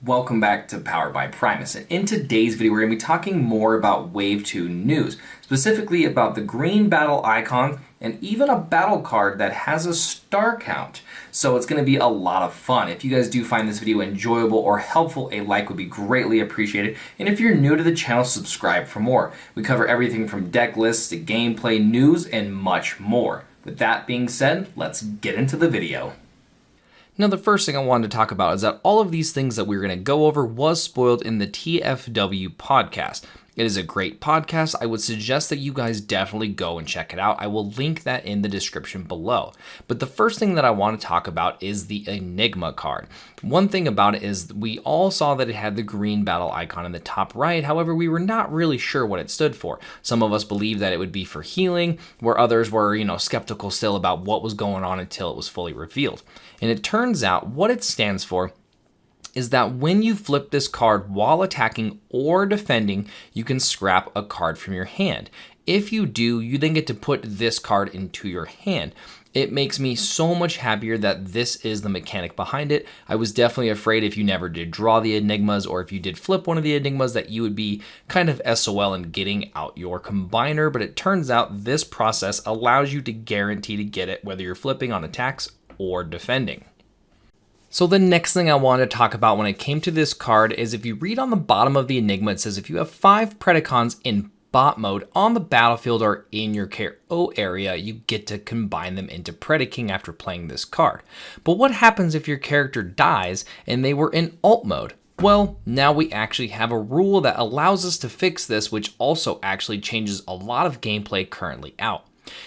Welcome back to Powered by Primus, and in today's video we're going to be talking more about Wave 2 news, specifically about the green battle icon and even a battle card that has a star count. So it's going to be a lot of fun. If you guys do find this video enjoyable or helpful, a like would be greatly appreciated, and if you're new to the channel, subscribe for more. We cover everything from deck lists to gameplay, news, and much more. With that being said, let's get into the video. Now, the first thing I wanted to talk about is that all of these things that we were going to go over was spoiled in the TFW podcast. It is a great podcast. I would suggest that you guys definitely go and check it out. I will link that in the description below. But the first thing that I want to talk about is the Enigma card. One thing about it is we all saw that it had the green battle icon in the top right. However, we were not really sure what it stood for. Some of us believed that it would be for healing, where others were, skeptical still about what was going on until it was fully revealed. And it turns out what it stands for is that when you flip this card while attacking or defending, you can scrap a card from your hand. If you do, you then get to put this card into your hand. It makes me so much happier that this is the mechanic behind it. I was definitely afraid if you never did draw the Enigmas or if you did flip one of the Enigmas that you would be kind of SOL in getting out your combiner, but it turns out this process allows you to guarantee to get it whether you're flipping on attacks or defending. So the next thing I wanted to talk about when it came to this card is if you read on the bottom of the Enigma, it says if you have 5 Predacons in bot mode on the battlefield or in your KO area, you get to combine them into Predaking after playing this card. But what happens if your character dies and they were in alt mode? Well, now we actually have a rule that allows us to fix this, which also actually changes a lot of gameplay currently out.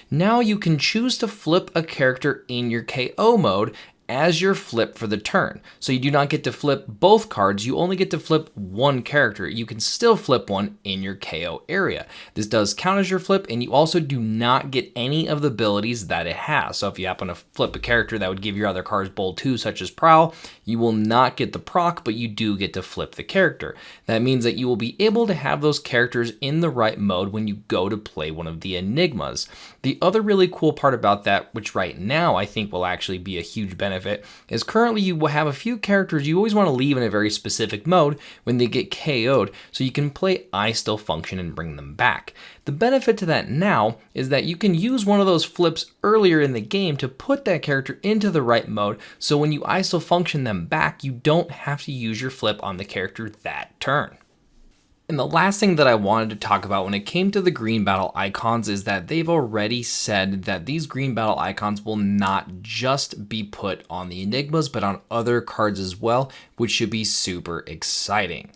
Now you can choose to flip a character in your KO mode as your flip for the turn. So you do not get to flip both cards, you only get to flip one character. You can still flip one in your KO area. This does count as your flip, and you also do not get any of the abilities that it has. So if you happen to flip a character that would give your other cards bold 2, such as Prowl, you will not get the proc, but you do get to flip the character. That means that you will be able to have those characters in the right mode when you go to play one of the Enigmas. The other really cool part about that, which right now I think will actually be a huge benefit, is currently you will have a few characters you always want to leave in a very specific mode when they get KO'd, so you can play I Still Function and bring them back. The benefit to that now is that you can use one of those flips earlier in the game to put that character into the right mode, so when you I Still Function them back, you don't have to use your flip on the character that turn. And the last thing that I wanted to talk about when it came to the green battle icons is that they've already said that these green battle icons will not just be put on the Enigmas, but on other cards as well, which should be super exciting.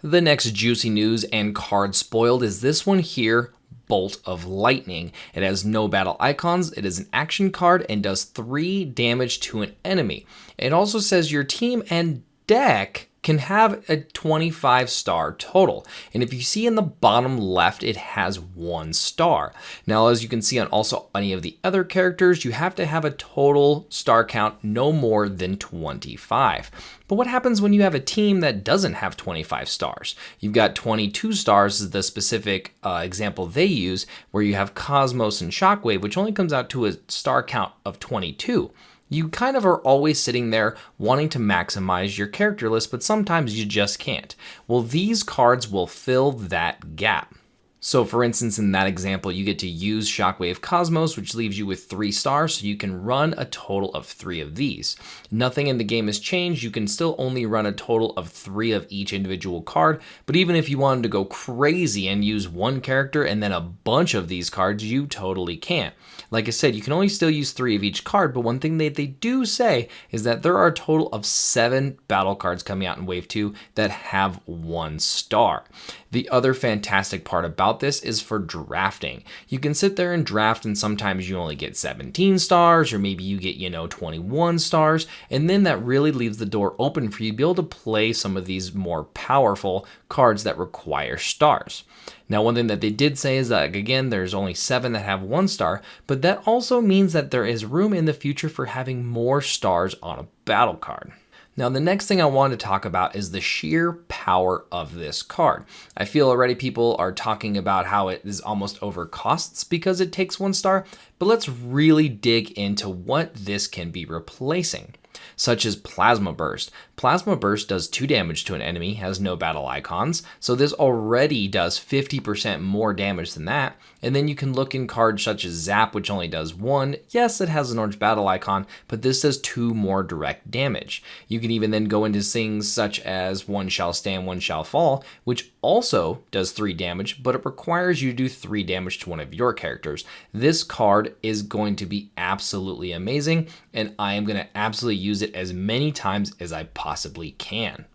The next juicy news and card spoiled is this one here, Bolt of Lightning. It has no battle icons, it is an action card, and does 3 damage to an enemy. It also says your team and deck can have a 25 star total. And if you see in the bottom left, it has 1 star. Now, as you can see on also any of the other characters, you have to have a total star count no more than 25. But what happens when you have a team that doesn't have 25 stars? You've got 22 stars is the specific example they use, where you have Cosmos and Shockwave, which only comes out to a star count of 22. You kind of are always sitting there wanting to maximize your character list, but sometimes you just can't. Well, these cards will fill that gap. So for instance, in that example, you get to use Shockwave Cosmos, which leaves you with 3 stars, so you can run a total of 3 of these. Nothing in the game has changed, you can still only run a total of 3 of each individual card, but even if you wanted to go crazy and use one character and then a bunch of these cards, you totally can't. Like I said, you can only still use 3 of each card, but one thing that they do say is that there are a total of 7 battle cards coming out in Wave 2 that have 1 star. The other fantastic part about this is for drafting. You can sit there and draft, and sometimes you only get 17 stars, or maybe you get, 21 stars, and then that really leaves the door open for you to be able to play some of these more powerful cards that require stars. Now, one thing that they did say is that, again, there's only 7 that have 1 star, but that also means that there is room in the future for having more stars on a battle card. Now, the next thing I want to talk about is the sheer power of this card. I feel already people are talking about how it is almost over costs because it takes 1 star, but let's really dig into what this can be replacing. such as Plasma Burst. Plasma Burst does 2 damage to an enemy, has no battle icons, so this already does 50% more damage than that. And then you can look in cards such as Zap, which only does 1. Yes, it has an orange battle icon, but this does 2 more direct damage. You can even then go into things such as One Shall Stand, One Shall Fall, which also does 3 damage, but it requires you to do 3 damage to one of your characters. This card is going to be absolutely amazing, and I am going to absolutely use it as many times as I possibly can.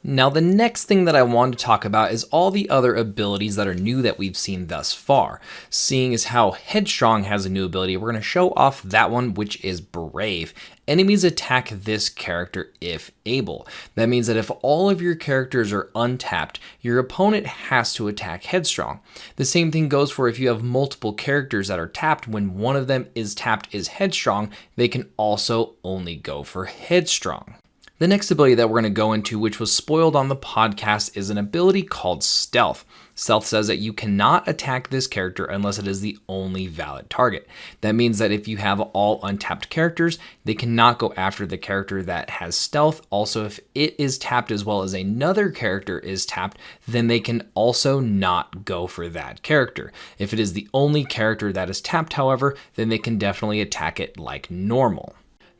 Now, the next thing that I want to talk about is all the other abilities that are new that we've seen thus far. Seeing as how Headstrong has a new ability, we're going to show off that one, which is Brave. Enemies attack this character if able. That means that if all of your characters are untapped, your opponent has to attack Headstrong. The same thing goes for if you have multiple characters that are tapped. When one of them is tapped is Headstrong, they can also only go for Headstrong. The next ability that we're going to go into, which was spoiled on the podcast, is an ability called Stealth. Stealth says that you cannot attack this character unless it is the only valid target. That means that if you have all untapped characters, they cannot go after the character that has Stealth. Also, if it is tapped as well as another character is tapped, then they can also not go for that character. If it is the only character that is tapped, however, then they can definitely attack it like normal.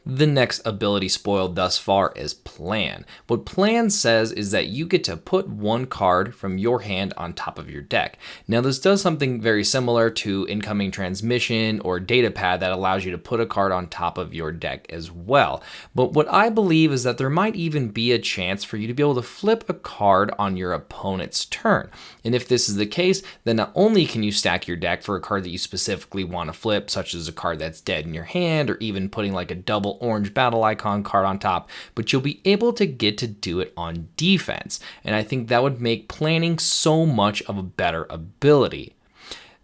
The next ability spoiled thus far is Plan. What Plan says is that you get to put one card from your hand on top of your deck. Now, this does something very similar to Incoming Transmission or Datapad that allows you to put a card on top of your deck as well. But what I believe is that there might even be a chance for you to be able to flip a card on your opponent's turn. And if this is the case, then not only can you stack your deck for a card that you specifically want to flip, such as a card that's dead in your hand, or even putting like a double orange battle icon card on top, but you'll be able to get to do it on defense. And I think that would make planning so much of a better ability.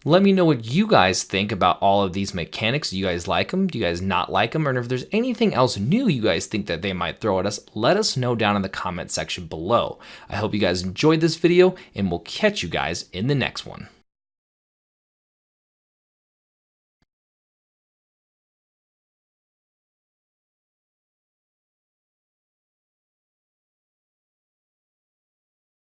Let me know what you guys think about all of these mechanics. Do you guys like them? Do you guys not like them? And if there's anything else new you guys think that they might throw at us, let us know down in the comment section below. I hope you guys enjoyed this video, and we'll catch you guys in the next one.